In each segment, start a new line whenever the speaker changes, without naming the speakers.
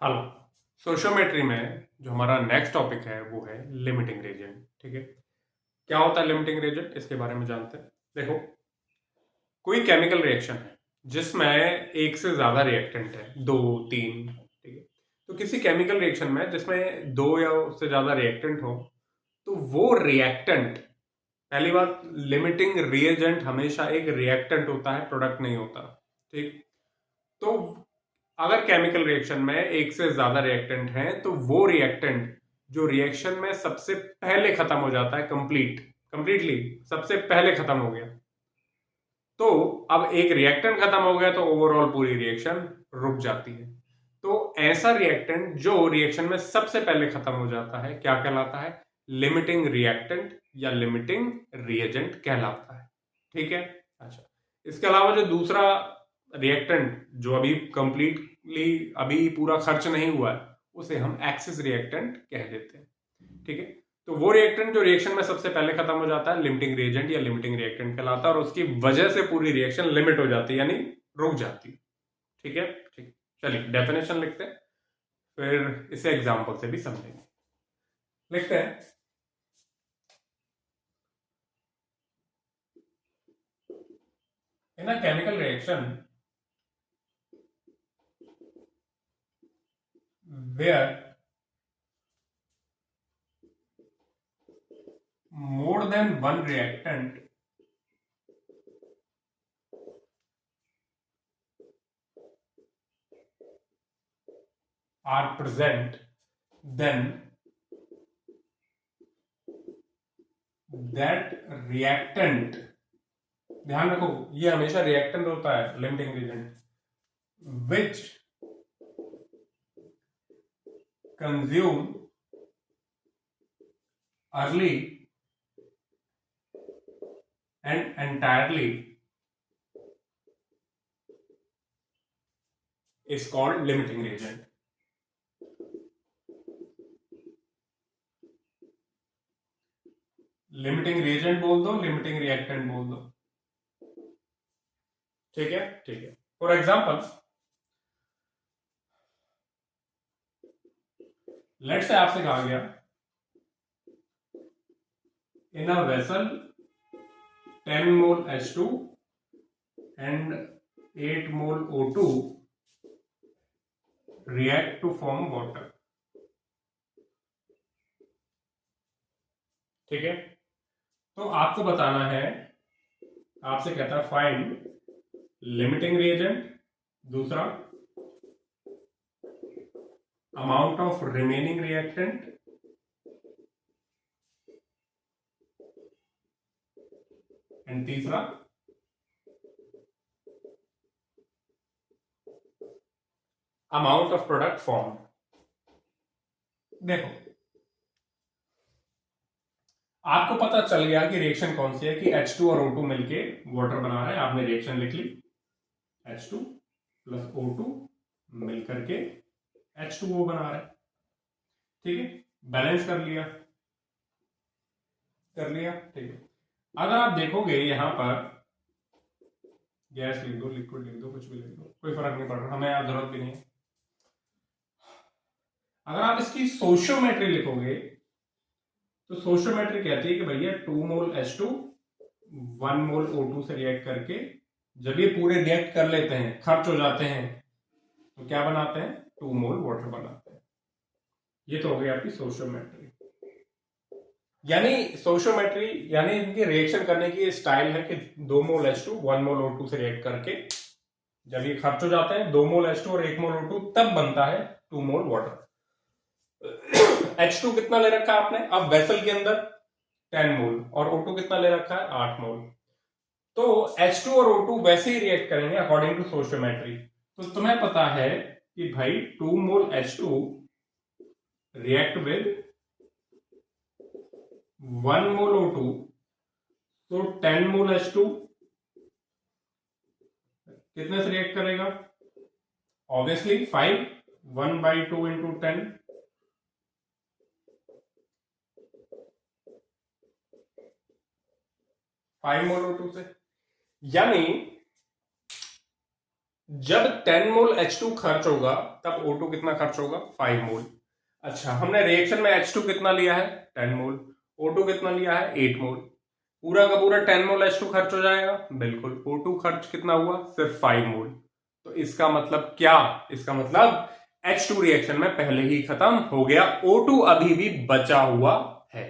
Hello. Sociometry में जो हमारा नेक्स्ट टॉपिक है वो है लिमिटिंग रीजन। ठीक है, क्या होता है लिमिटिंग रीजन, इसके बारे में जानते हैं। देखो, कोई केमिकल रिएक्शन है जिसमें एक से ज्यादा रिएक्टेंट है, दो, तीन। ठीक है, तो किसी केमिकल रिएक्शन में जिसमें दो या उससे ज्यादा रिएक्टेंट हो, तो वो रिएक्टेंट, पहली बात, लिमिटिंग रिएजेंट हमेशा एक रिएक्टेंट होता है, प्रोडक्ट नहीं होता। ठीक, तो अगर केमिकल रिएक्शन में एक से ज्यादा रिएक्टेंट हैं तो वो रिएक्टेंट जो रिएक्शन में सबसे पहले खत्म हो जाता है, कंप्लीटली सबसे पहले खत्म हो गया, तो अब एक रिएक्टेंट खत्म हो गया तो ओवरऑल पूरी रिएक्शन रुक जाती है। तो ऐसा रिएक्टेंट जो रिएक्शन में सबसे पहले खत्म हो जाता है क्या कहलाता है? लिमिटिंग रिएक्टेंट या लिमिटिंग रिएजेंट कहलाता है। ठीक है। अच्छा, इसके अलावा जो दूसरा रिएक्टेंट जो अभी कंप्लीटली अभी पूरा खर्च नहीं हुआ है, उसे हम एक्सिस रिएक्टेंट कह देते हैं। ठीक है, तो वो रिएक्टेंट जो रिएक्शन में सबसे पहले खत्म हो जाता है, लिमिटिंग रिएजेंट या लिमिटिंग रिएक्टेंट कहलाता है, और उसकी वजह से पूरी रिएक्शन लिमिट हो जाती है, यानी रुक जाती है। ठीक है, ठीक। चलिए डेफिनेशन लिखते हैं, फिर इसे एग्जांपल से भी समझेंगे। लिखते हैं, in a chemical reaction where more than one reactant are present, then that reactant, ध्यान रखो ये हमेशा रिएक्टेंट होता है, limiting reagent, which consume early and entirely is called limiting reagent. Limiting reagent बोल दो, लिमिटिंग रिएक्टेंट बोल दो। ठीक है, ठीक है। फॉर एग्जांपल, लेट्स से आपसे कहा गया in a vessel 10 mole H2 and 8 mole O2 react to form water। ठीक है, तो आपको बताना है, आपसे कहता है फाइंड लिमिटिंग रिएजेंट, दूसरा amount of remaining reactant, and तीसरा अमाउंट ऑफ प्रोडक्ट फॉर्म। देखो, आपको पता चल गया कि रिएक्शन कौन सी है, कि H2 और O2 मिलके वाटर बना रहा है। आपने रिएक्शन लिख ली, H2 प्लस O2 मिलकर के H2O बना रहा है। ठीक है, बैलेंस कर लिया, ठीक है। अगर आप देखोगे यहां पर गैस लिख दो, लिक्विड लिख दो, कुछ भी लिख दो, कोई फर्क नहीं पड़ रहा, हमें यार जरूरत भी नहीं है। अगर आप इसकी सोशियोमेट्री लिखोगे तो सोशियोमेट्री कहती है कि भैया 2 मोल H2 1 मोल O2 से रिएक्ट करके जब ये पूरे रिएक्ट कर लेते हैं, खर्च हो जाते हैं, तो क्या बनाते हैं? 2 मोल वाटर बनाते हैं। ये तो हो गई आपकी सोशियोमेट्री। यानी सोशियोमेट्री यानी इनकी रिएक्शन करने की स्टाइल है कि 2 मोल H2 1 मोल O2 से रिएक्ट करके जब ये खर्च हो जाते हैं 2 मोल H2 और 1 मोल O2, तब बनता है 2 मोल वाटर। H2 कितना ले रखा है आपने अब वेसल के अंदर? 10 मोल। और O2 कितना ले रखा है? 8 मोल। तो H2 और O2 वैसे ही रिएक्ट करेंगे अकॉर्डिंग टू सोशियोमेट्री। तो तुम्हें पता है कि भाई 2 मोल H2 react with 1 mole O2, तो 10 मोल H2 कितने से रिएक्ट करेगा? ऑब्वियसली 5, 1/2 इंटू 10, 5 मोल O2 से। यानी जब 10 मोल H2 खर्च होगा तब O2 कितना खर्च होगा? 5 मोल। अच्छा, हमने रिएक्शन में H2 कितना लिया है? 10 मोल। O2 कितना लिया है? 8 मोल। पूरा का पूरा 10 मोल H2 खर्च हो जाएगा? बिल्कुल। O2 खर्च कितना हुआ? सिर्फ 5 मोल। तो इसका मतलब क्या? इसका मतलब H2 रिएक्शन में पहले ही खत्म हो गया, O2 अभी भी बचा हुआ है।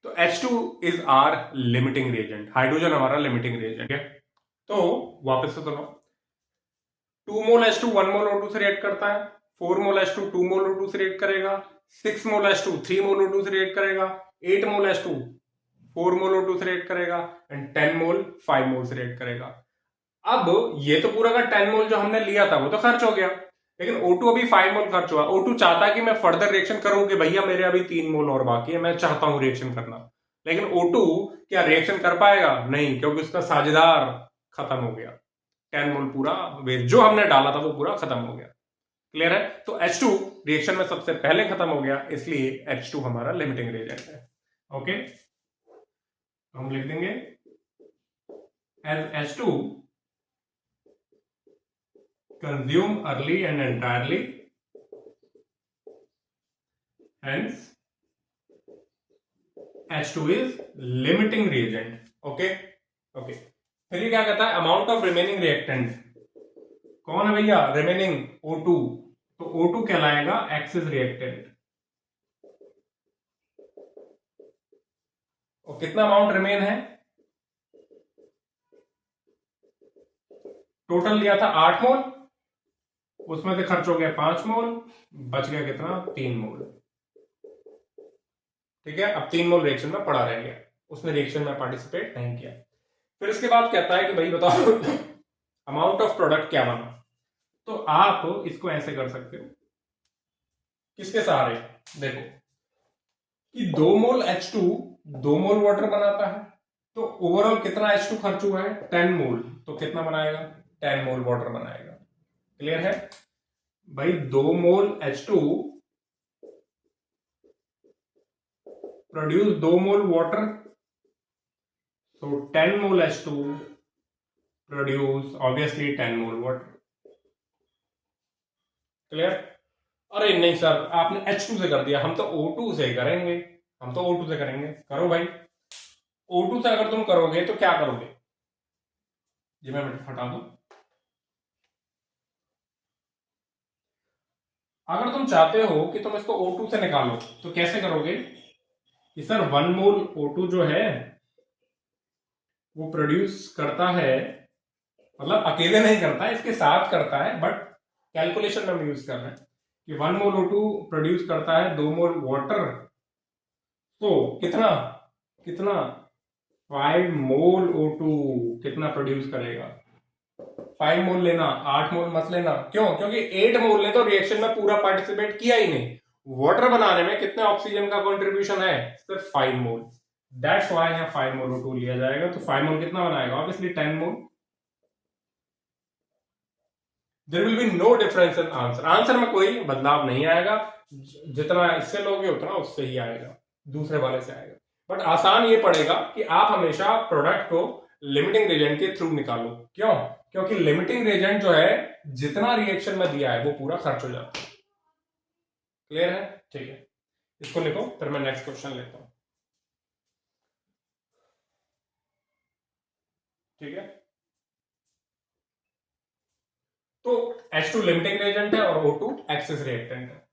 तो H2 is are limiting reagent, hydrogen हमारा लिमिटिंग रिएजेंट है। तो वापस से सुनो, 2 मोल H2 1 मोल O2 से रिएक्ट करता है, 4 मोल H2 2 मोल O2 से रिएक्ट करेगा, 6 मोल H2 3 मोल O2 से रिएक्ट करेगा, 8 मोल H2 4 मोल O2 से रिएक्ट करेगा एंड 10 मोल 5 मोल से रिएक्ट करेगा। अब ये तो पूरा का 10 मोल जो हमने लिया था वो तो खर्च हो गया, लेकिन O2 अभी 5 मोल खर्च हुआ। O2 चाहता है कि मैं फर्दर रिएक्शन करूं कि भैया मेरे अभी 3 मोल और बाकी है, मैं चाहता हूं रिएक्शन करना, लेकिन O2 क्या रिएक्शन कर पाएगा? नहीं, क्योंकि उसका साझेदार खत्म हो गया। 10 मोल पूरा वेस्ट जो हमने डाला था वो पूरा खत्म हो गया। क्लियर है? तो H2 रिएक्शन में सबसे पहले खत्म हो गया, इसलिए H2 हमारा लिमिटिंग रिएजेंट है। ओके, हम लिख देंगे as H2 consume early and entirely, hence H2 is limiting reagent. Okay okay, फिर ये क्या कहता है? अमाउंट ऑफ रिमेनिंग रिएक्टेंट कौन है भैया? रिमेनिंग O2, तो O2 कहलाएगा एक्सिस रिएक्टेंट। और कितना अमाउंट रिमेन है? टोटल लिया था 8 मोल, उसमें से खर्च हो गया 5 मोल, बच गया कितना? 3 मोल। ठीक है, अब 3 मोल रिएक्शन में पड़ा रह गया, उसने रिएक्शन में पार्टिसिपेट नहीं किया। फिर इसके बाद कहता है कि भाई बताओ अमाउंट ऑफ प्रोडक्ट क्या बना? तो आप इसको ऐसे कर सकते हो, किसके सहारे? देखो कि 2 मोल H2 2 मोल वाटर बनाता है, तो ओवरऑल कितना H2 खर्च हुआ है? 10 मोल, तो कितना बनाएगा? 10 मोल वाटर बनाएगा। क्लियर है भाई? 2 मोल H2 प्रोड्यूस 2 मोल वाटर, तो 10 मोल H2 प्रोड्यूस ऑब्वियसली 10 मोल वाटर। क्लियर? अरे नहीं सर, आपने H2 से कर दिया, हम तो O2 से करेंगे, हम तो O2 से करेंगे। करो भाई, O2 से अगर तुम करोगे तो क्या करोगे? जी मैं हटा दूं, अगर तुम चाहते हो कि तुम इसको O2 से निकालो तो कैसे करोगे कि सर 1 मोल O2 जो है वो प्रोड्यूस करता है, मतलब अकेले नहीं करता है, इसके साथ करता है, बट कैलकुलेशन में हम यूज कर रहे हैं कि 1 मोल O2 प्रोड्यूस करता है 2 मोल वाटर, तो कितना कितना 5 मोल O2 कितना प्रोड्यूस करेगा? 5 मोल लेना, 8 मोल मत लेना। क्यों? क्योंकि 8 मोल ने तो रिएक्शन में पूरा पार्टिसिपेट किया ही नहीं। वाटर बनाने में कितने ऑक्सीजन का कंट्रीब्यूशन है? सिर्फ 5 मोल। दैट्स व्हाई यहां 5 मोल O2 लिया जाएगा। तो 5 मोल कितना बनाएगा? Obviously 10 mole. There will be no difference in answer, answer में कोई बदलाव नहीं आएगा, जितना इससे लोगे उतना उससे ही आएगा, दूसरे वाले से आएगा। बट आसान ये पड़ेगा कि आप हमेशा प्रोडक्ट को लिमिटिंग रिएजेंट के थ्रू निकालो। क्यों? क्योंकि लिमिटिंग रिएजेंट जो है जितना रिएक्शन में दिया है वो पूरा खर्च हो जाता है। क्लियर है? ठीक है, इसको लिखो, फिर मैं नेक्स्ट क्वेश्चन लेता हूं। ठीक है, तो H2 लिमिटिंग रिएजेंट है और O2 एक्सिस रिएक्टेंट है।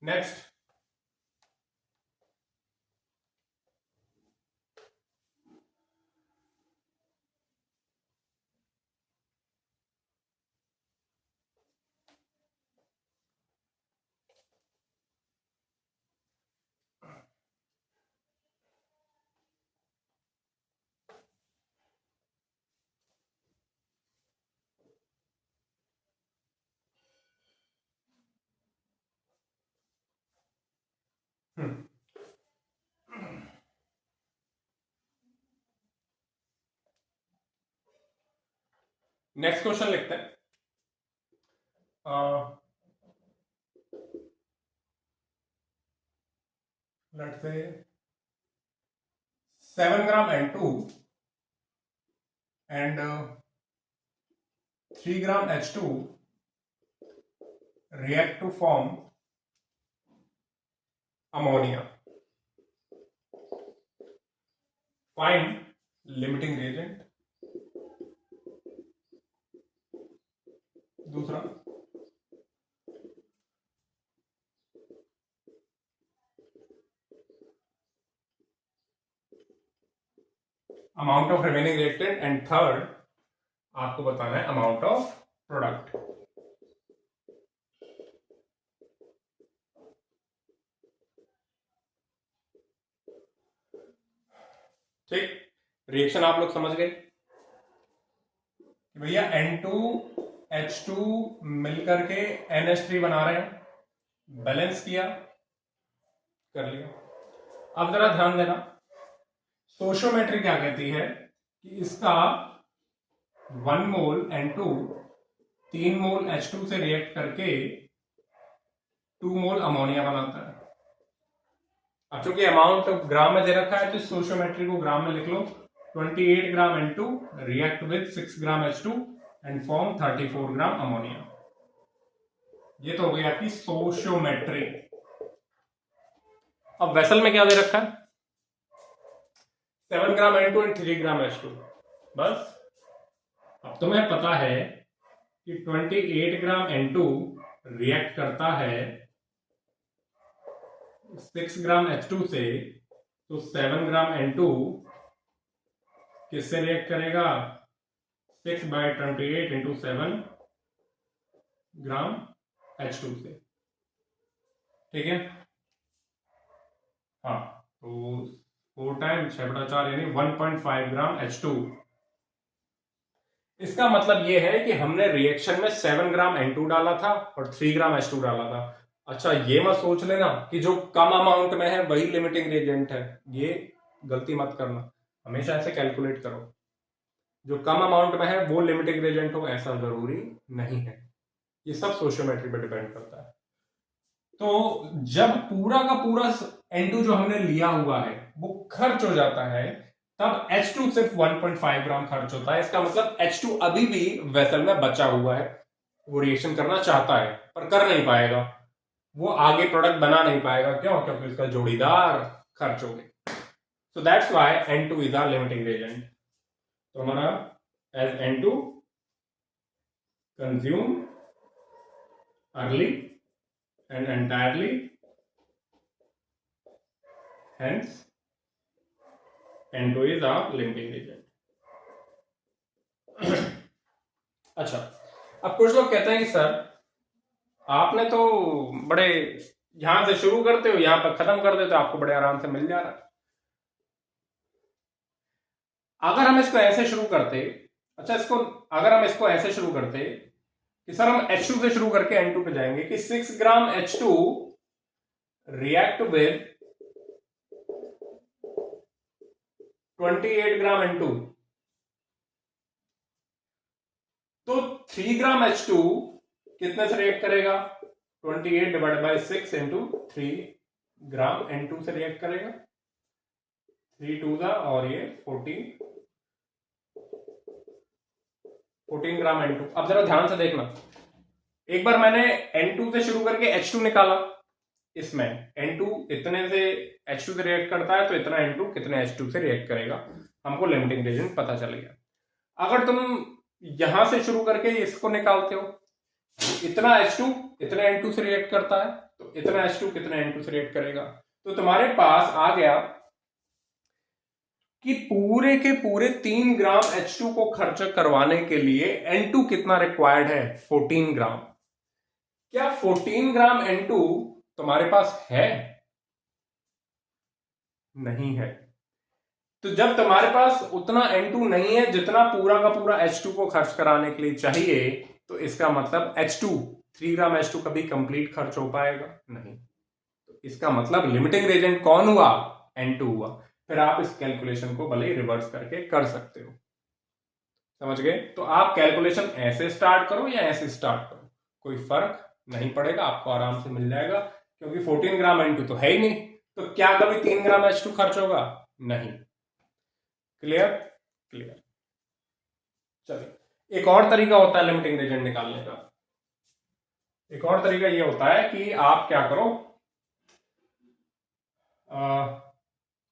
नेक्स्ट, नेक्स्ट क्वेश्चन लिखते हैं। Let's say 7 gram N2 and 3 gram H2 react to form ammonia. Find limiting reagent. दूसरा amount of remaining reactant and third आपको बताना है अमाउंट ऑफ प्रोडक्ट। ठीक, रिएक्शन आप लोग समझ गए कि भैया N2H2 मिलकर के NH3 बना रहे हैं, बैलेंस किया, कर लिया। अब जरा ध्यान देना, स्टोइचियोमेट्री क्या कहती है कि इसका 1 मोल N2 3 मोल H2 से रिएक्ट करके 2 मोल अमोनिया बनाता है। अब चूंकि अमाउंट ग्राम में दे रखा है तो स्टोइचियोमेट्री को ग्राम में लिख लो। 28 ग्राम N2 react with 6 gram H2 and form 34 gram ammonia. ये तो हो गई आपकी स्टोइचियोमेट्री। अब वेसल में क्या दे रखा है? 7 ग्राम N2 एंड 3 ग्राम H2। बस अब तुम्हें पता है कि 28 ग्राम N2 रिएक्ट करता है 6 ग्राम H2 से, तो 7 ग्राम N2 किससे रिएक्ट करेगा? 6/28 इंटू 7 ग्राम H2 से। ठीक है, हाँ, तो 4 टाइम्स 6/4 यानी 1.5 ग्राम H2। इसका मतलब यह है कि हमने रिएक्शन में 7 ग्राम N2 डाला था और 3 ग्राम H2 डाला था। अच्छा, ये मत सोच लेना कि जो कम अमाउंट में है वही लिमिटिंग रिएजेंट है, ये गलती मत करना। हमेशा ऐसे कैलकुलेट करो, जो कम अमाउंट में है वो लिमिटिंग रिएजेंट हो ऐसा जरूरी नहीं है। ये सब स्टोइचियोमेट्री पे डिपेंड करता है। तो जब पूरा का पूरा N2 जो हमने लिया हुआ है वो खर्च हो जाता है, तब H2 सिर्फ 1.5 ग्राम खर्च होता है। इसका मतलब H2 अभी भी वेसल में बचा हुआ है, वो रिएक्शन करना चाहता है पर कर नहीं पाएगा, वो आगे प्रोडक्ट बना नहीं पाएगा। क्यों? क्योंकि उसका जोड़ीदार खर्च हो गया। So that's why N2 is our limiting reagent. तो हमारा as N2 consume early and entirely, hence N2 is our limiting reagent. अच्छा, अब कुछ लोग कहते हैं कि सर आपने तो बड़े यहां से शुरू करते हो यहां पर खत्म कर देते हो, आपको बड़े आराम से मिल जा रहा है। अगर हम इसको ऐसे शुरू करते, अच्छा इसको अगर हम इसको ऐसे शुरू करते कि सर हम H2 से शुरू करके N2 पे जाएंगे कि 6 ग्राम H2 react with 28 gram N2, तो 3 ग्राम H2 कितने से रिएक्ट करेगा? 28 divide by 6 into 3 gram N2 से रिएक्ट करेगा। 3 2 दा और ये 14 ग्राम N2। अब जरा ध्यान से देखना, एक बार मैंने N2 से शुरू करके H2 निकाला, इसमें N2 इतने से H2 से रिएक्ट करता है तो इतना N2 कितने H2 से रिएक्ट करेगा, हमको लिमिटिंग रिएजेंट पता चल गया। अगर तुम यहां से शुरू करके इसको निकालते हो, इतना H2 इतने N2 से रिएक्ट करता है तो इतना H2 कितने N2 से रिएक्ट करेगा, तो तुम्हारे पास आ गया कि पूरे के पूरे 3 ग्राम H2 को खर्च करवाने के लिए N2 कितना रिक्वायर्ड है? 14 ग्राम। क्या 14 ग्राम N2 तुम्हारे पास है? नहीं है। तो जब तुम्हारे पास उतना N2 नहीं है जितना पूरा का पूरा H2 को खर्च कराने के लिए चाहिए, तो इसका मतलब H2 3 ग्राम H2 कभी कंप्लीट खर्च हो पाएगा नहीं। तो इसका मतलब लिमिटिंग रिएजेंट कौन हुआ? N2 हुआ। फिर आप इस कैलकुलेशन को भले ही रिवर्स करके कर सकते हो। समझ गए? तो आप कैलकुलेशन ऐसे स्टार्ट करो या ऐसे स्टार्ट करो, कोई फर्क नहीं पड़ेगा, आपको आराम से मिल जाएगा, क्योंकि 14 ग्राम N2 तो है ही नहीं। तो क्या कभी 3 ग्राम H2 खर्च होगा? नहीं। क्लियर? क्लियर। चलिए, एक और तरीका होता है लिमिटिंग रीजन निकालने का। एक और तरीका ये होता है कि आप क्या करो,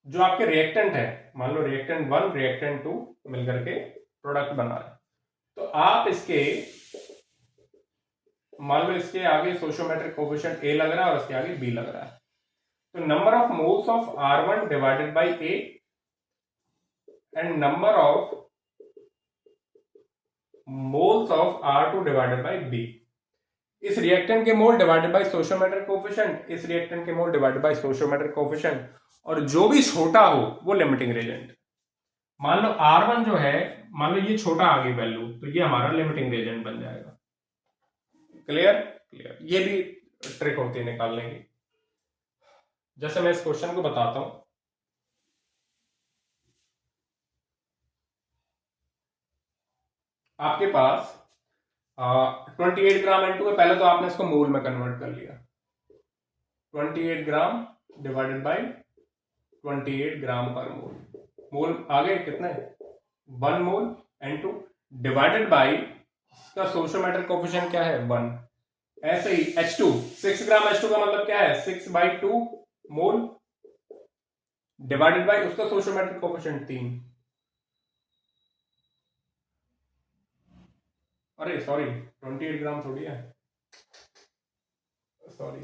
जो आपके रिएक्टेंट है, मान लो रिएक्टेंट 1 रिएक्टेंट 2 मिलकर के प्रोडक्ट बना रहे हैं, तो आप इसके मान लो इसके आगे सोशियोमेट्रिक कोफिशिएंट ए लग रहा है और इसके आगे बी लग रहा है, तो number of moles of R1 divided by A and number of moles of R2 divided by B. इस रिएक्टेंट के mole divided by stoichiometric coefficient, इस रिएक्टेंट के mole divided by stoichiometric coefficient, और जो भी छोटा हो वो लिमिटिंग रेजेंट। मान लो R1 जो है, मान लो ये छोटा आ गई वैल्यू, तो ये हमारा लिमिटिंग रेजेंट बन जाएगा। क्लियर? क्लियर। ये भी ट्रिक होती है निकालने की। जैसे मैं इस क्वेश्चन को बताता हूं, आपके पास 28 ग्राम N2 है, पहले तो आपने इसको मोल में कन्वर्ट कर लिया, 28 ग्राम डिवाइडेड बाय 28 ग्राम पर मोल, मोल आ गए कितने, 1 मोल N2 डिवाइडेड बाय इसका सोशियोमेट्रिक कोफिशिएंट क्या है, 1। ऐसे ही H2 6 ग्राम H2 का मतलब क्या है, 6/2 मोल डिवाइडेड बाय उसका सोशियोमेट्रिक कोफिशिएंट 3। अरे सॉरी 28 ग्राम थोड़ी है, sorry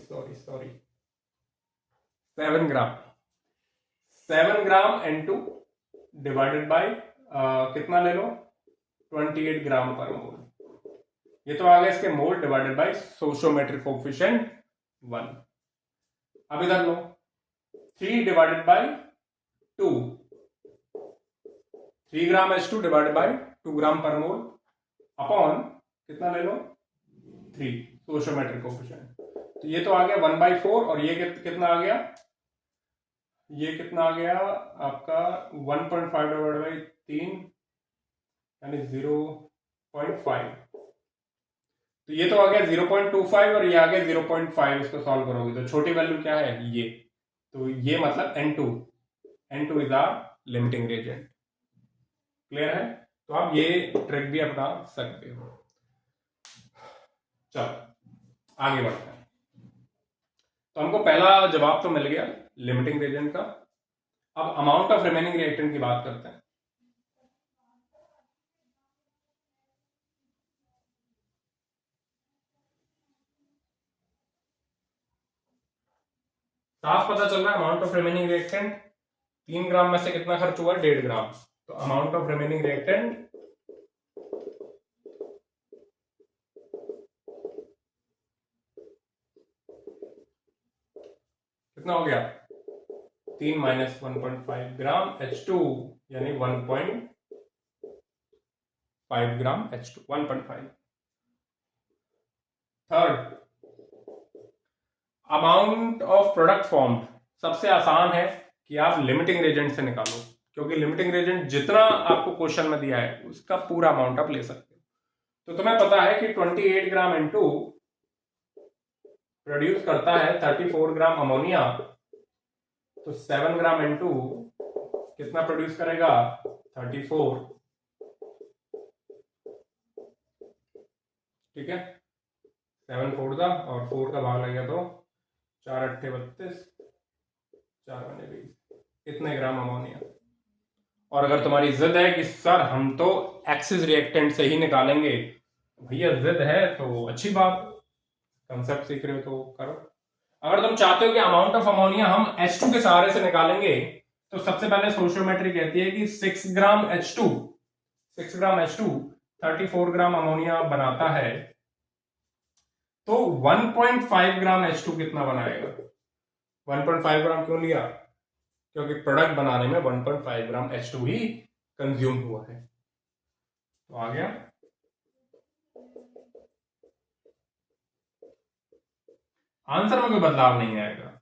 7 gram, 7 gram N2 divided by कितना ले लो, 28 ग्राम पर मोल। ये तो आ गया इसके मोल डिवाइडेड बाय सोशियोमेट्रिक कोफिशिएंट 1। अब इधर लो 3 divided by 2, 3 gram H2 divided by 2 ग्राम पर मोल अपॉन कितना ले लो, 3 सोशियोमेट्रिक कोफिशिएंट। तो ये तो आ गया 1/4 और ये कितना आ गया, ये कितना आ गया आपका 1.5 डिवाइडेड बाई 3 यानी 0.5। तो ये तो आ गया 0.25 और ये आ गया 0.5। इसको सॉल्व करोगे तो छोटी वैल्यू क्या है, ये, तो ये मतलब N2 is are limiting reagent. Clear है? तो आप ये ट्रिक भी अपना सकते हो। चलो आगे बढ़ते हैं। तो हमको पहला जवाब तो मिल गया लिमिटिंग रेजेंट का। अब अमाउंट ऑफ रिमेनिंग रिएक्टेंट की बात करते हैं। साफ पता चल रहा है अमाउंट ऑफ रिमेनिंग रिएक्टेंट 3 ग्राम में से कितना खर्च हुआ, 1.5 ग्राम। तो अमाउंट ऑफ रिमेनिंग रिएक्टेंट कितना हो गया, 3 माइनस 1.5 ग्राम H2 यानी 1.5 ग्राम H2, 1.5। Third amount of product formed, सबसे आसान है कि आप लिमिटिंग रेजेंट से निकालो, क्योंकि लिमिटिंग रेजेंट जितना आपको क्वेश्चन में दिया है उसका पूरा अमाउंट आप ले सकते हो। तो तुम्हें पता है कि 28 ग्राम N2 प्रोड्यूस करता है 34 ग्राम अमोनिया, तो 7 ग्राम N2 कितना प्रोड्यूस करेगा, 34। ठीक है, 7 4 दा और 4 का भाग लगेगा तो 4 8 32, 4 बने 20, इतने ग्राम अमोनिया। और अगर तुम्हारी जिद है कि सर हम तो एक्सिस रिएक्टेंट से ही निकालेंगे, भैया जिद है तो अच्छी बात, कंसेप्ट सीख रहे हो तो करो। अगर तुम चाहते हो कि अमाउंट ऑफ अमोनिया हम H2 के सहारे से निकालेंगे, तो सबसे पहले सोशियोमेट्री कहती है कि 6 ग्राम H2 34 ग्राम अमोनिया बनाता है, तो 1.5 ग्राम H2 कितना बनाएगा। 1.5 ग्राम क्यों लिया, क्योंकि प्रोडक्ट बनाने में 1.5 ग्राम H2 ही कंज्यूम हुआ है। तो आ गया, आंसर में कोई बदलाव नहीं आएगा,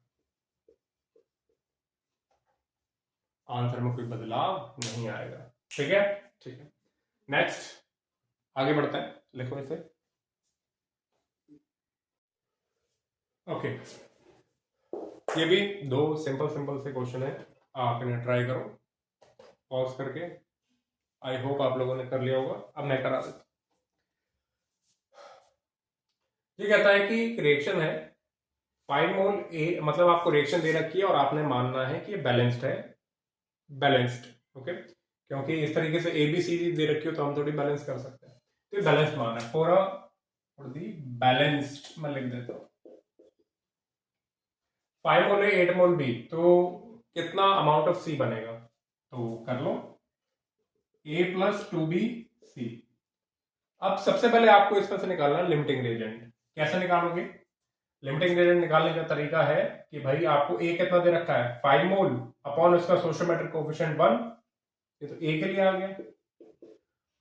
आंसर में कोई बदलाव नहीं आएगा। ठीक है, ठीक है। नेक्स्ट आगे बढ़ते हैं, लिखो इसे। ओके, ये भी 2 सिंपल से क्वेश्चन है, आप इन्हें ट्राई करो पॉज करके। आई होप आप लोगों ने कर लिया होगा। अब मैं करा देता हूं। ये कहता है कि रिएक्शन है 5 मोल ए, मतलब आपको रिएक्शन दे रखी है और आपने मानना है कि ये बैलेंस्ड है, बैलेंस्ड, ओके। क्योंकि इस तरीके से ए बी सी दे रखी हो तो हम थोड़ी बैलेंस कर सकते हैं, तो ये बैलेंस्ड मान है फॉर दी बैलेंस्ड। मैं लिख देता हूँ 5 मोल ए 8 मोल बी, तो कितना अमाउंट ऑफ सी बनेगा, तो कर लो ए प्लस 2b सी। अब सबसे पहले आपको इसमें से निकालना है लिमिटिंग रिएजेंट। कैसे निकालोगे? लिमिटिंग रिएजेंट निकालने का तरीका है कि भाई आपको ए कितना दे रखा है 5 मोल अपॉन उसका स्टोइचोमेट्रिक कोएफिशिएंट 1, ये तो ए के लिए आ गया,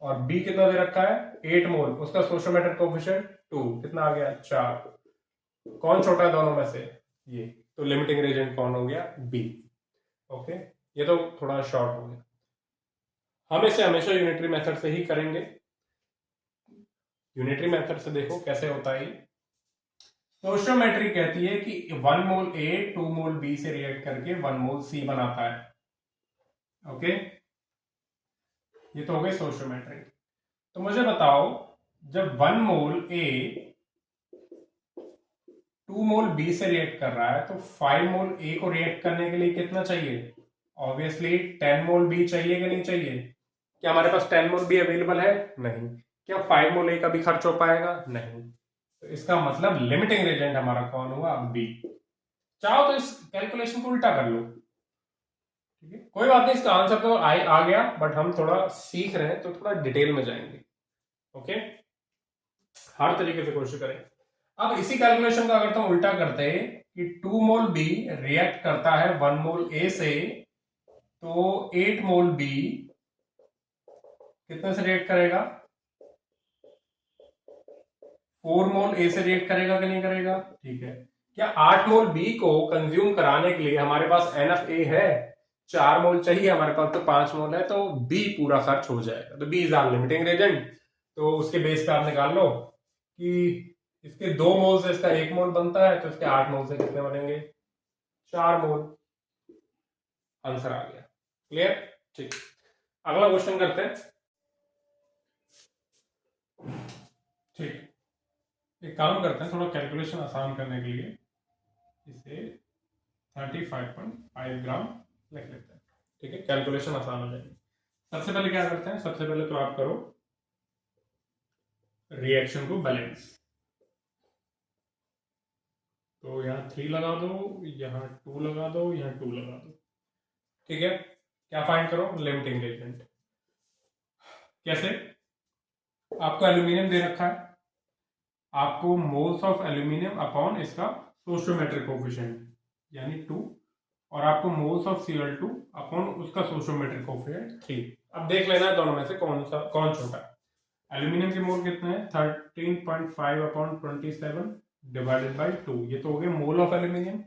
और बी कितना दे रखा है 8 मोल, उसका स्टोइचोमेट्रिक कोएफिशिएंट 2, कितना आ गया 4। कौन छोटा है दोनों में से? ये, तो लिमिटिंग रिएजेंट कौन हो गया? B, okay. ये तो थोड़ा शॉर्ट हो गया, हम इसे हमेशा यूनिटरी मेथड से ही करेंगे। यूनिटरी मेथड से देखो कैसे होता है। स्टोइचोमेट्री कहती है कि 1 मोल ए 2 मोल बी से रिएक्ट करके 1 मोल सी बनाता है, ओके। ये तो हो गई स्टोइचोमेट्री। तो मुझे बताओ, जब 1 मोल ए 2 मोल बी से रिएक्ट कर रहा है तो 5 मोल ए को रिएक्ट करने के लिए कितना चाहिए? ऑब्वियसली 10 मोल बी चाहिए कि नहीं चाहिए? क्या हमारे पास 10 मोल बी अवेलेबल है? नहीं। क्या 5 मोल ए का भी खर्च हो पाएगा? नहीं। तो इसका मतलब लिमिटिंग रिएजेंट हमारा कौन हुआ? बी। चाहो तो इस कैलकुलेशन को उल्टा कर लो, ठीक है, कोई बात नहीं, इसका आंसर तो आ गया, बट हम थोड़ा सीख रहे हैं तो थोड़ा डिटेल में जाएंगे, ओके। हर तरीके से कोशिश करें। अब इसी कैलकुलेशन का अगर तुम उल्टा करते कि 2 मोल बी रिएक्ट करता है 1 मोल ए से, तो 8 मोल बी कितने से रिएक्ट करेगा? 4 मोल ए से रिएक्ट करेगा कि नहीं करेगा? ठीक है। क्या 8 मोल बी को कंज्यूम कराने के लिए हमारे पास एनएफ ए है? 4 मोल चाहिए, हमारे पास तो 5 मोल है, तो बी पूरा खर्च हो जाएगा। तो B is are limiting reagent. तो उसके बेस पे आप निकाल लो कि इसके 2 मोल से इसका 1 मोल बनता है, तो इसके 8 मोल से कितने बनेंगे? 4 मोल। आंसर आ गया। क्लियर? ठीक। अगला क्वेश्चन करते हैं। ठीक, एक काम करते हैं, थोड़ा कैलकुलेशन आसान करने के लिए इसे 35.5 ग्राम लिख लेते हैं, ठीक है, कैलकुलेशन आसान हो जाएगी। सबसे पहले क्या करते हैं? सबसे पहले तो आप करो रिएक्शन को बैलेंस। तो यहाँ 3 लगा दो, यहाँ 2 लगा दो, यहाँ 2 लगा दो, ठीक है। क्या फाइंड करो? Limiting reagent. कैसे? आपको एल्यूमिनियम दे रखा है, आपको मोल्स ऑफ एल्यूमिनियम अपॉन इसका स्टोइचोमेट्रिक कोएफिशिएंट यानी 2, और आपको मोल्स ऑफ Cl2 अपॉन उसका स्टोइचोमेट्रिक कोएफिशिएंट 3। अब देख लेना है दोनों में से कौन छोटा है। एल्यूमिनियम के मोल कितने हैं? 13.5 अपॉन 27 डिवाइडेड बाई 2, ये तो हो गए मोल ऑफ एल्यूमिनियम,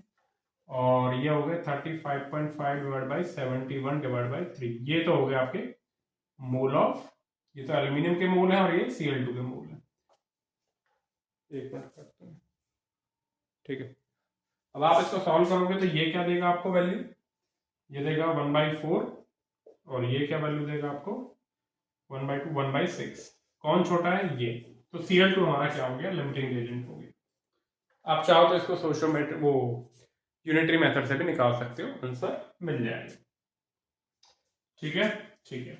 और ये हो गए 35.5 डिवाइड बाई 71 डिवाइड बाई 3, ये तो हो गए आपके मोल ऑफ, ये तो एल्यूमिनियम के मोल है और ये Cl2 के मोल है। एक मिनट करते हैं, ठीक है। अब आप इसको सॉल्व करोगे तो ये क्या देगा आपको वैल्यू? ये देगा 1/4, और ये क्या वैल्यू देगा आपको? 1/2, 1/6। कौन छोटा है? ये। तो Cl2 हमारा क्या हो गया? लिमिटिंग रिएजेंट हो गया। आप चाहो तो इसको स्टोइचोमेट्रिक वो यूनिटरी मेथड से भी निकाल सकते हो, आंसर मिल जाएगा, ठीक है। ठीक है,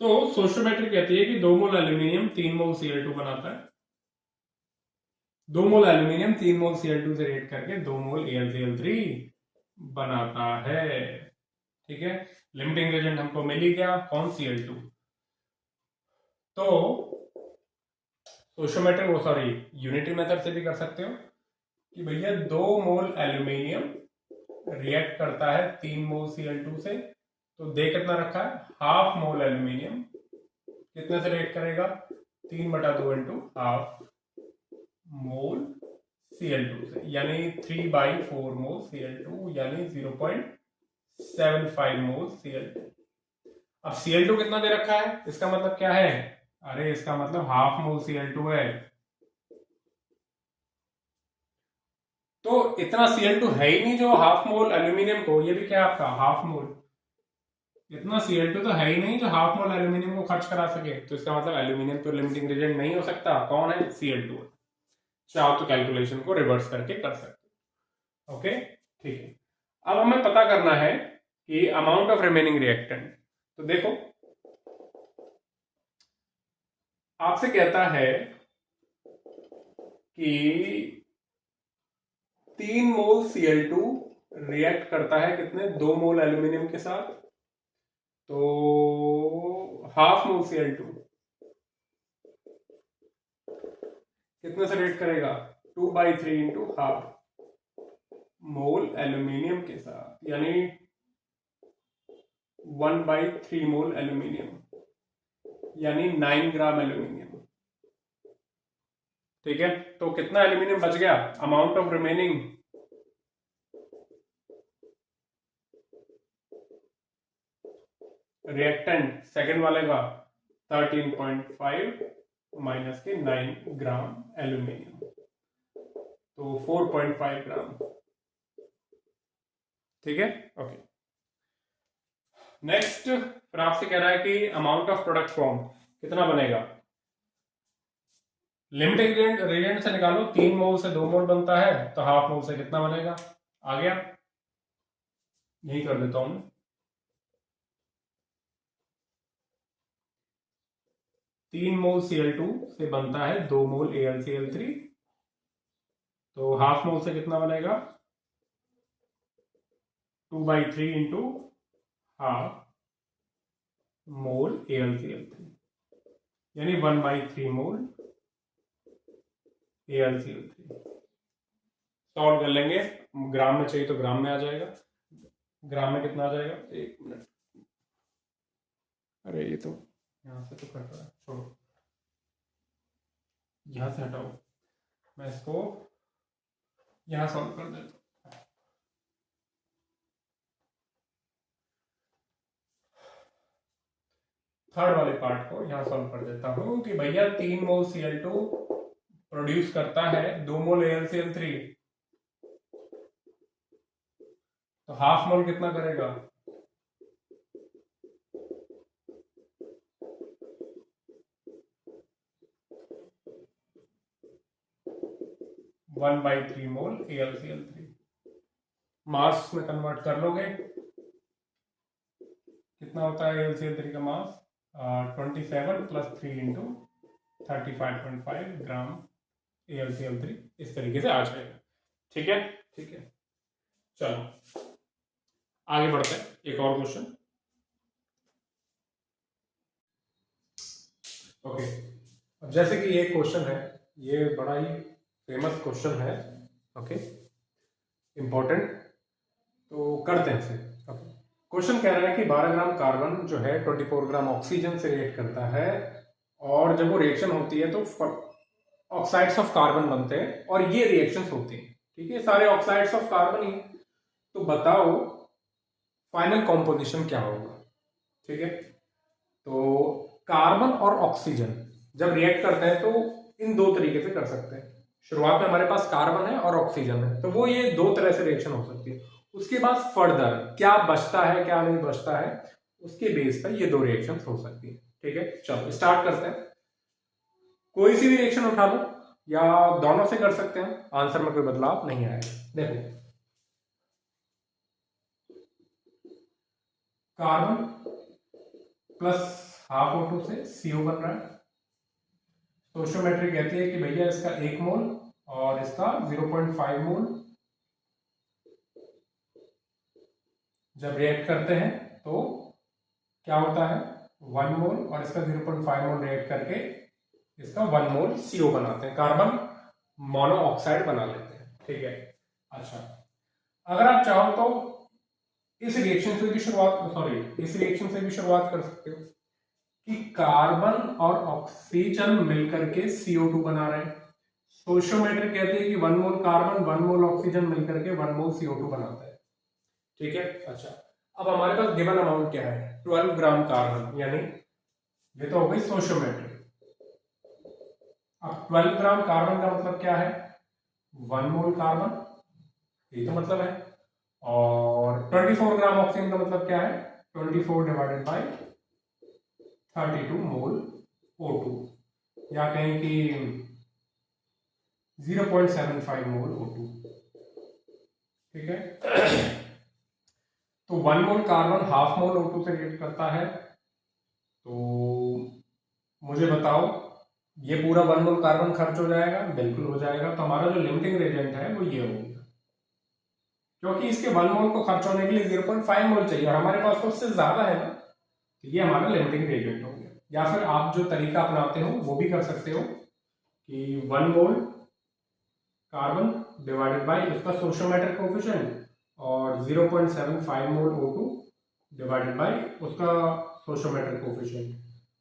तो स्टोइचोमेट्री कहती है कि 2 मोल एल्यूमिनियम 3 मोल Cl2 बनाता है। 2 मोल एल्यूमिनियम 3 मोल Cl2 से रिएक्ट करके 2 मोल AlCl3 बनाता है, ठीक है। लिमिटिंग रिएजेंट हमको मिल ही गया, कौन? Cl2। तो स्टोइचोमेट्रिक वो सॉरी यूनिटरी मेथड से भी कर सकते हो कि भैया 2 मोल एल्यूमिनियम रिएक्ट करता है 3 मोल Cl2 से, तो दे कितना रखा है? हाफ मोल एल्यूमिनियम कितने से रिएक्ट करेगा? 3/2 इंटू हाफ मोल Cl2 से, यानी 3/4 मोल Cl2, यानी 0.75 मोल Cl2। अब Cl2 कितना दे रखा है? इसका मतलब क्या है? अरे इसका मतलब हाफ मोल Cl2 है, तो इतना Cl2 है ही नहीं जो हाफ मोल एल्यूमिनियम को, ये भी क्या आपका हाफ मोल, इतना Cl2 तो है ही नहीं जो हाफ मोल एल्यूमिनियम को खर्च करा सके, तो इसका मतलब एल्यूमिनियम तो लिमिटिंग रिएजेंट नहीं हो सकता। कौन है? Cl2 है। चाहो तो कैलकुलेशन को रिवर्स करके कर सकते हो। ओके, ठीक है। अब हमें पता करना है कि अमाउंट ऑफ रिमेनिंग रिएक्टेंट। तो देखो, आपसे कहता है कि 3 मोल Cl2 रिएक्ट करता है कितने, 2 मोल एल्यूमिनियम के साथ। तो हाफ मोल Cl2 कितने से रिएक्ट करेगा, 2/3 इंटू हाफ मोल एल्यूमिनियम के साथ, यानी 1/3 मोल एल्यूमिनियम, यानी 9 ग्राम एल्यूमिनियम। ठीक है, तो कितना एल्यूमिनियम बच गया, amount of remaining reactant second वाले का 13.5 माइनस के 9 ग्राम एल्यूमिनियम, तो 4.5 ग्राम। ठीक है, ओके। नेक्स्ट फिर आपसे कह रहा है कि अमाउंट ऑफ प्रोडक्ट फॉर्म कितना बनेगा। लिमिटिंग रिएजेंट से निकालो, 3 मोल से 2 मोल बनता है, तो हाफ मोल से कितना बनेगा, आ गया, यही कर देता हूं। 3 मोल Cl2 से बनता है 2 मोल AlCl3, तो हाफ मोल से कितना बनेगा, 2/3 इंटू हाफ मोल AlCl3, यानी 1/3 मोल AlCl3। सॉल्व कर लेंगे, ग्राम में चाहिए तो ग्राम में आ जाएगा। ग्राम में कितना आ जाएगा, 1 मिनट, अरे ये तो यहां से तो कट रहा है, छोड़ो, यहां से हटाओ, मैं इसको यहां सॉल्व कर देता हूं। थर्ड वाले पार्ट को यहां सॉल्व कर देता हूं कि भैया 3 मोल Cl2 प्रोड्यूस करता है 2 मोल AlCl3, तो हाफ मोल कितना करेगा, 1/3 मोल AlCl3। मास में कन्वर्ट कर लोगे, कितना होता है AlCl3 का मास, 27 + 3 इंटू 35.5 ग्राम AlCl3, इस तरीके से आ जाएगा। ठीक है, ठीक है, चलो आगे बढ़ते हैं, एक और क्वेश्चन। ओके, अब जैसे कि ये क्वेश्चन है, ये बड़ा ही फेमस क्वेश्चन है, ओके, इंपॉर्टेंट, तो करते हैं इसे। क्वेश्चन कह रहा है कि 12 ग्राम कार्बन जो है 24 ग्राम ऑक्सीजन से रिएक्ट करता है, और जब वो रिएक्शन होती है तो ऑक्साइड्स ऑफ कार्बन बनते हैं, और ये रिएक्शंस होती हैं। ठीक है, सारे ऑक्साइड्स ऑफ कार्बन ही, तो बताओ फाइनल कॉम्पोजिशन क्या होगा। ठीक है, तो कार्बन और ऑक्सीजन जब रिएक्ट करते हैं तो इन दो तरीके से कर सकते हैं। शुरुआत में हमारे पास कार्बन है और ऑक्सीजन है, तो वो ये दो तरह से रिएक्शन हो सकती है। उसके बाद फर्दर क्या बचता है क्या नहीं बचता है, उसके बेस पर ये दो रिएक्शन हो सकती है। ठीक है, चलो स्टार्ट करते हैं। कोई सी भी रिएक्शन उठा लो या दोनों से कर सकते हैं, आंसर में कोई बदलाव नहीं आएगा। देखो, कार्बन प्लस हाफ O2 से CO बन रहा है। स्टोइचियोमेट्री कहती है कि भैया इसका 1 मोल और इसका 0.5 मोल जब रिएक्ट करते हैं तो क्या होता है, 1 मोल, और इसका 0.5 मोल रिएक्ट करके इसका 1 मोल CO बनाते हैं, कार्बन मोनोऑक्साइड बना लेते हैं। ठीक है, अच्छा, अगर आप चाहो तो इस रिएक्शन से भी शुरुआत कर सकते हो कि कार्बन और ऑक्सीजन मिलकर के CO2 बना रहे हैं। स्टोइचियोमेट्री कहती है कि 1 मोल कार्बन 1 मोल ऑक्सीजन मिलकर के 1 मोल CO2 बनाता है। ठीक है, अच्छा, अब हमारे पास गिवन अमाउंट क्या है, 12 ग्राम कार्बन, यानी ये तो हो गई स्टोइचियोमेट्री। अब 12 ग्राम कार्बन का मतलब क्या है, 1 मोल कार्बन, ये तो मतलब है, और 24 ग्राम ऑक्सीजन का मतलब क्या है, 24 डिवाइडेड बाई 32 मोल O2, या कहें कि 0.75 मोल O2। ठीक है, तो 1 mole carbon half mole O2 से रिएक्ट करता है। तो मुझे बताओ, ये पूरा 1 मोल कार्बन खर्च हो जाएगा? बिल्कुल हो जाएगा। तो हमारा जो लिमिटिंग रेजेंट है वो ये हो गया, क्योंकि इसके 1 मोल को खर्च होने के लिए 0.5 मोल चाहिए और हमारे पास तो उससे ज्यादा है ना, तो ये हमारा लिमिटिंग रेजेंट हो गया। या फिर आप जो तरीका अपनाते हो वो भी कर सकते हो कि 1 मोल कार्बन डिवाइडेड बाय उसका स्टोइचोमेट्रिक कोएफिशिएंट और 0.75 मोल O2 डिवाइडेड बाय उसका स्टोइचोमेट्रिक कोएफिशिएंट,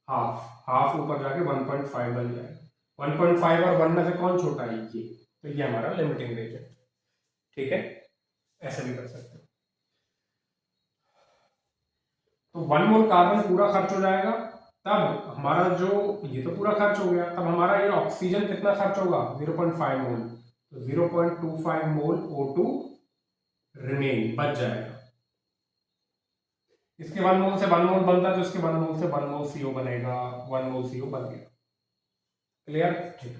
हाफ ऊपर जाके 1.5 बन जाएगा। 1.5 और 1 में से कौन छोटा है? ये। तो ये हमारा लिमिटिंग रेजेंट। ठीक है, ऐसे भी कर सकते हो। तो 1 मोल कार्बन पूरा खर्च हो जाएगा, तब हमारा जो ये तो पूरा खर्च हो गया, तब हमारा ये ऑक्सीजन कितना खर्च होगा? 0.5 मोल। तो 0.25 मोल O2 रिमेन बच जाएगा। इसके 1 मोल से 1 मोल बनता है, तो इसके 1 मोल से 1 मोल CO बनेगा। 1 मोल CO बन गया। क्लियर? ठीक।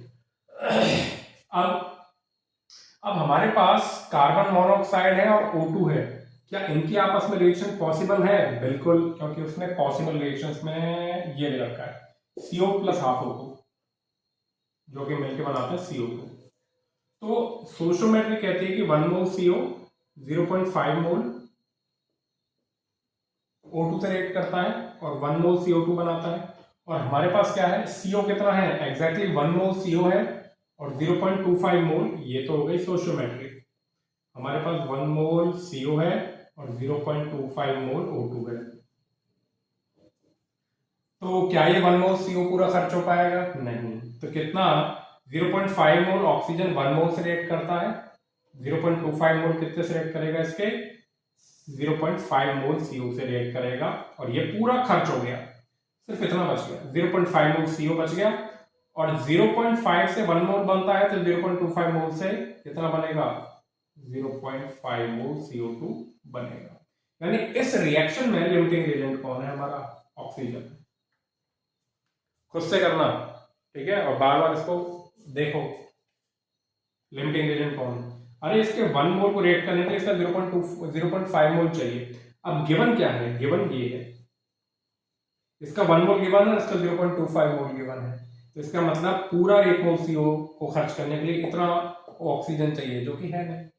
अब हमारे पास कार्बन मोनोऑक्साइड है और O2 है। क्या इनकी आपस में रिएक्शन पॉसिबल है? बिल्कुल, क्योंकि उसने पॉसिबल रिएक्शंस में ये ले रखा है CO प्लस हाफ O2, जो कि मिलकर बनाते हैं CO2। तो स्टोइचोमेट्री कहती है कि 1 मोल CO 0.5 मोल O2 से रिएक्ट करता है और 1 मोल CO2 बनाता है। और हमारे पास क्या है? CO कितना है? एग्जैक्टली 1 मोल CO है और 0.25 मोल, ये तो हो गई स्टोइचोमेट्री। हमारे पास 1 मोल CO है और 0.25 मोल O2 है। तो क्या ये 1 मोल CO पूरा खर्च हो पाएगा? नहीं। तो कितना? 0.5 मोल ऑक्सीजन 1 मोल से रिएक्ट करता है, 0.25 मोल कितने से रिएक्ट करेगा? इसके 0.5 मोल CO से रिएक्ट करेगा और ये पूरा खर्च हो गया। सिर्फ इतना बच गया, 0.5 मोल CO बच गया। और 0.5 से 1 मोल बनता है, तो 0.25 मोल से कितना बनेगा? 0.5 मोल CO2 बनेगा। यानी इस रिएक्शन में लिमिटिंग एजेंट कौन है? हमारा ऑक्सीजन। खुद से करना, ठीक है, और बार बार इसको देखो लिमिटिंग एजेंट कौन है। अरे इसके 1 मोल को रिएक्ट करने के लिए इसका 0.5 मोल चाहिए। अब गिवन क्या है? गिवन ये है, इसका 1 मोल गिवन है, इसका 0.25 मोल गिवन है। तो इसका मतलब पूरा 1 मोल CO को खर्च करने के लिए इतना ऑक्सीजन चाहिए, जो कि है नहीं।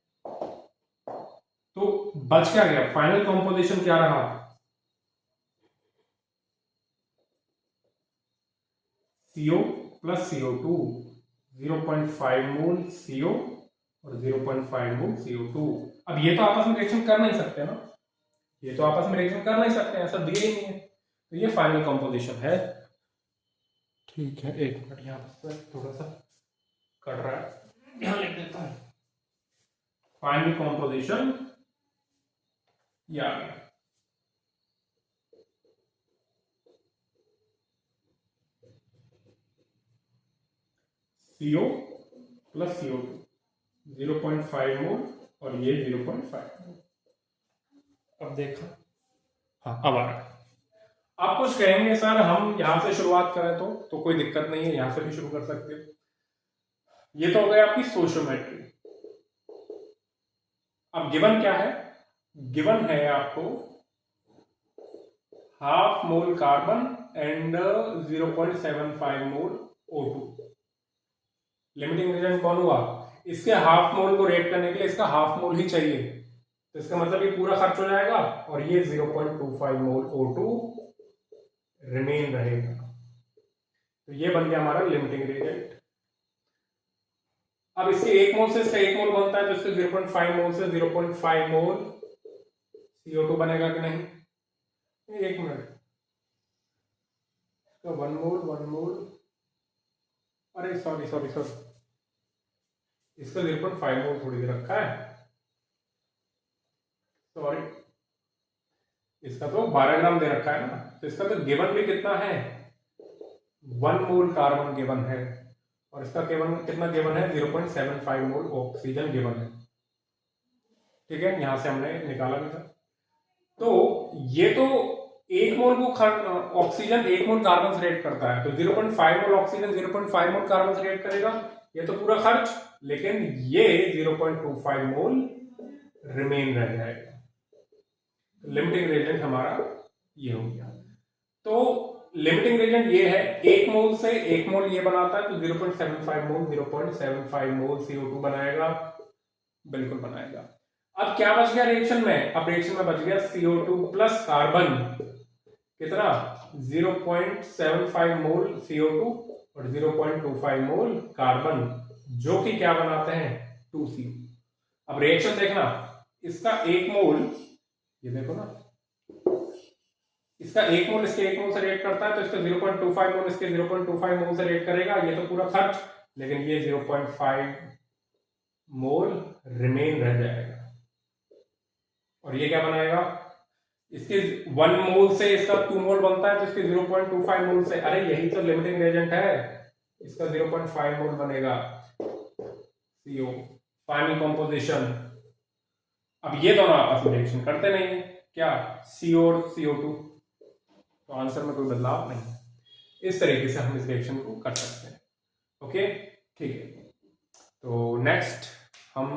तो बच क्या गया? फाइनल कंपोजिशन क्या रहा? CO प्लस CO2, 0.5 मोल CO और 0.5 मोल CO2। अब ये तो आपस में रिएक्शन कर नहीं सकते ना, ये तो आपस में रिएक्शन कर नहीं सकते, ऐसा दिया ही नहीं है। तो ये फाइनल कंपोजिशन है। ठीक है, एक मिनट, यहाँ पर थोड़ा सा कट रहा है, यहाँ लिख देता हूँ। फाइनल कंपोजिशन ये आ गया, CO प्लस CO2 0.5 मोल और ये 0.5 मोल। अब देखा, हाँ अब आ रहा है। आप कुछ कहेंगे सर हम यहां से शुरुआत करें तो कोई दिक्कत नहीं है, यहां से भी शुरू कर सकते हो। ये तो हो गया आपकी स्टोइचोमेट्री। अब गिवन क्या है? गिवन है आपको half mole carbon and 0.75 mole O2। Limiting agent कौन हुआ? इसके हाफ मोल को रेट करने के लिए इसका हाफ मोल ही चाहिए, तो इसका मतलब ये पूरा खर्च हो जाएगा और ये 0.25 मोल O2 रिमेन रहेगा। तो ये बन गया हमारा लिमिटिंग एजेंट। अब इसके 1 मोल से इसका 1 मोल बनता है, तो इसके 0.5 मोल से 0.5 मोल CO2 बनेगा कि नहीं? एक मिनट, इसका 1 मोल, अरे सॉरी, इसका 0.5 मोल थोड़ी देर रखा है, सॉरी, इसका तो 12 ग्राम दे रखा है ना। तो इसका तो गिवन भी कितना है? 1 मोल कार्बन गिवन है और इसका केवल कितना गिवन है? 0.75 मोल ऑक्सीजन गिवन है। ठीक है, यहां से हमने निकाला भी था। तो ये तो 1 मोल को ऑक्सीजन 1 मोल कार्बन से रिएक्ट करता है, तो 0.5 मोल ऑक्सीजन 0.5 मोल कार्बन से रिएक्ट करेगा, ये तो पूरा खर्च, लेकिन ये 0.25 मोल रिमेन रह जाएगा। लिमिटिंग रेजेंट हमारा ये हो गया। तो लिमिटिंग रेजेंट ये है, 1 मोल से 1 मोल ये बनाता है, तो 0.75 मोल 0.75 मोल CO2 बनाएगा, बिल्कुल बनाएगा। अब क्या बच गया रिएक्शन में? अब रिएक्शन में बच गया CO2 प्लस कार्बन, कितना? 0.75 मोल CO2 और 0.25 मोल कार्बन, जो कि क्या बनाते हैं? 2CO। अब रिएक्शन देखना, इसका 1 मोल, ये देखो ना, इसका 1 मोल इसके 1 मोल से रेट करता है, तो इसका 0.25 मोल इसके 0.25 मोल से रेट करेगा। ये तो पूरा खर्च, लेकिन ये 0.5 मोल रिमेन रह जाएगा। और ये क्या बनाएगा? इसके 1 मोल से इसका 2 मोल बनता है, तो इसके 0.25 मोल से, अरे यही तो लिमिटिंग रेजेंट है, इसका 0.5 मोल बनेगा CO, फाइनल कंपोजिशन। अब ये दोनों आपस में रिएक्शन करते नहीं है, क्या? CO और CO2, तो आंसर में कोई बदलाव नहीं है। इस तरीके से हम इस रिएक्शन को कर सकते हैं। ओके, ठीक है। तो नेक्स्ट हम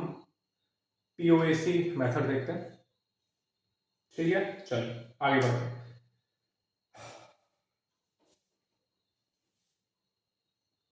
POAC मेथड देखते हैं। ठीक है, चलिए आगे बढ़ते हैं।